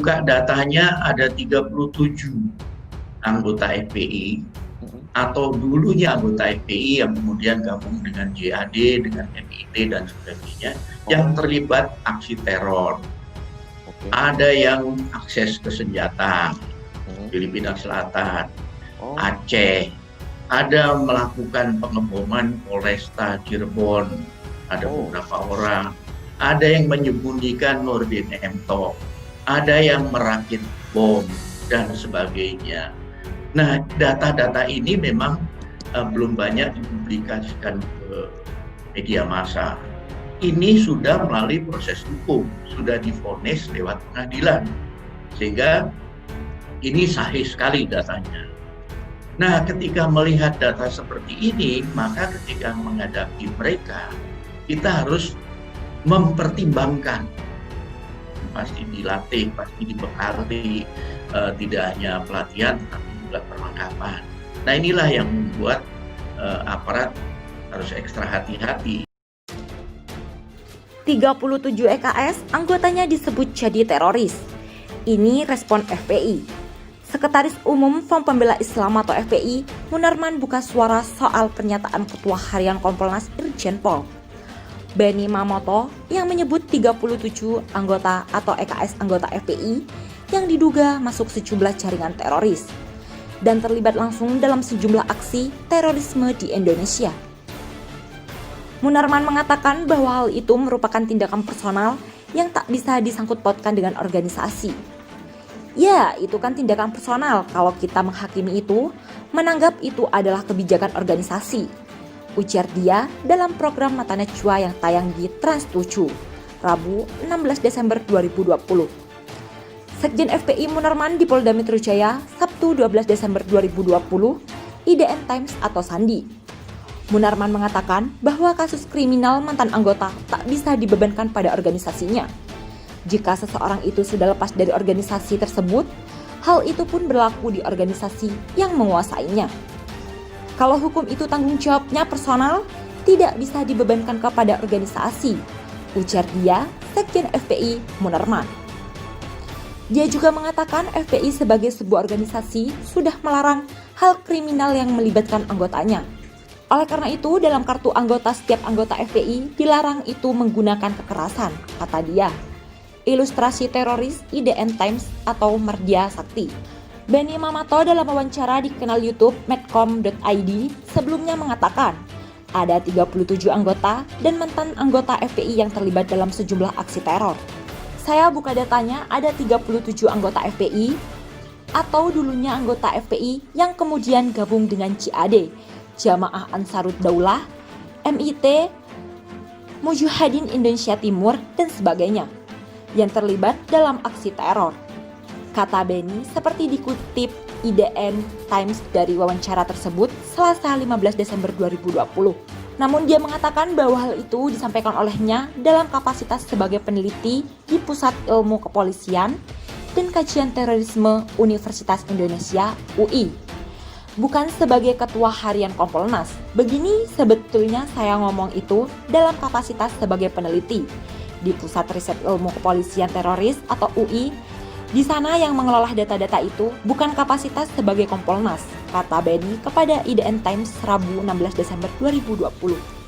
buka datanya ada 37 anggota FPI atau dulunya anggota FPI yang kemudian gabung dengan JAD, dengan MIT dan sebagainya yang terlibat aksi teror. Ada yang akses ke senjata, Filipina Selatan, Aceh, ada melakukan pengeboman Polresta Cirebon, ada beberapa orang, ada yang menyembunyikan Nurdin M.Tok, ada yang merakit bom dan sebagainya. Nah, data-data ini memang belum banyak dipublikasikan ke media massa. Ini sudah melalui proses hukum, sudah divonis lewat pengadilan, sehingga ini sahih sekali datanya. Nah, ketika melihat data seperti ini, maka ketika menghadapi mereka, kita harus mempertimbangkan. Pasti dilatih, pasti dibekali, tidak hanya pelatihan, tapi juga perlengkapan. Nah, inilah yang membuat aparat harus ekstra hati-hati. 37 EKS anggotanya disebut jadi teroris. Ini respon FPI. Sekretaris Umum Front Pembela Islam atau FPI, Munarman buka suara soal pernyataan Ketua Harian Kompolnas Irjen Pol Benny Mamoto yang menyebut 37 anggota atau EKS anggota FPI yang diduga masuk sejumlah jaringan teroris dan terlibat langsung dalam sejumlah aksi terorisme di Indonesia. Munarman mengatakan bahwa hal itu merupakan tindakan personal yang tak bisa disangkut pautkan dengan organisasi. Ya, itu kan tindakan personal kalau kita menghakimi itu, menanggap itu adalah kebijakan organisasi, ujar dia dalam program Mata Najwa yang tayang di Trans 7, Rabu 16 Desember 2020. Sekjen FPI Munarman di Polda Metro Jaya, Sabtu 12 Desember 2020, IDN Times atau Sandi. Munarman mengatakan bahwa kasus kriminal mantan anggota tak bisa dibebankan pada organisasinya. Jika seseorang itu sudah lepas dari organisasi tersebut, hal itu pun berlaku di organisasi yang menguasainya. Kalau hukum itu tanggung jawabnya personal, tidak bisa dibebankan kepada organisasi, ujar dia, Sekjen FPI Munarman. Dia juga mengatakan FPI sebagai sebuah organisasi sudah melarang hal kriminal yang melibatkan anggotanya. Oleh karena itu, dalam kartu anggota setiap anggota FPI dilarang itu menggunakan kekerasan, kata dia. Ilustrasi teroris IDN Times atau Mardya Sakti. Benny Mamoto dalam wawancara di kanal YouTube medcom.id sebelumnya mengatakan ada 37 anggota dan mantan anggota FPI yang terlibat dalam sejumlah aksi teror. Saya buka datanya, ada 37 anggota FPI atau dulunya anggota FPI yang kemudian gabung dengan JAD, Jamaah Ansarud Daulah, MIT, Mujahidin Indonesia Timur, dan sebagainya yang terlibat dalam aksi teror. Kata Benny seperti dikutip IDN Times dari wawancara tersebut Selasa 15 Desember 2020. Namun dia mengatakan bahwa hal itu disampaikan olehnya dalam kapasitas sebagai peneliti di Pusat Ilmu Kepolisian dan Kajian Terorisme Universitas Indonesia UI, bukan sebagai Ketua Harian Kompolnas. Begini sebetulnya saya ngomong itu dalam kapasitas sebagai peneliti di Pusat Riset Ilmu Kepolisian Teroris atau UI. Di sana yang mengelola data-data itu bukan kapasitas sebagai Kompolnas, kata Benny kepada IDN Times Rabu 16 Desember 2020.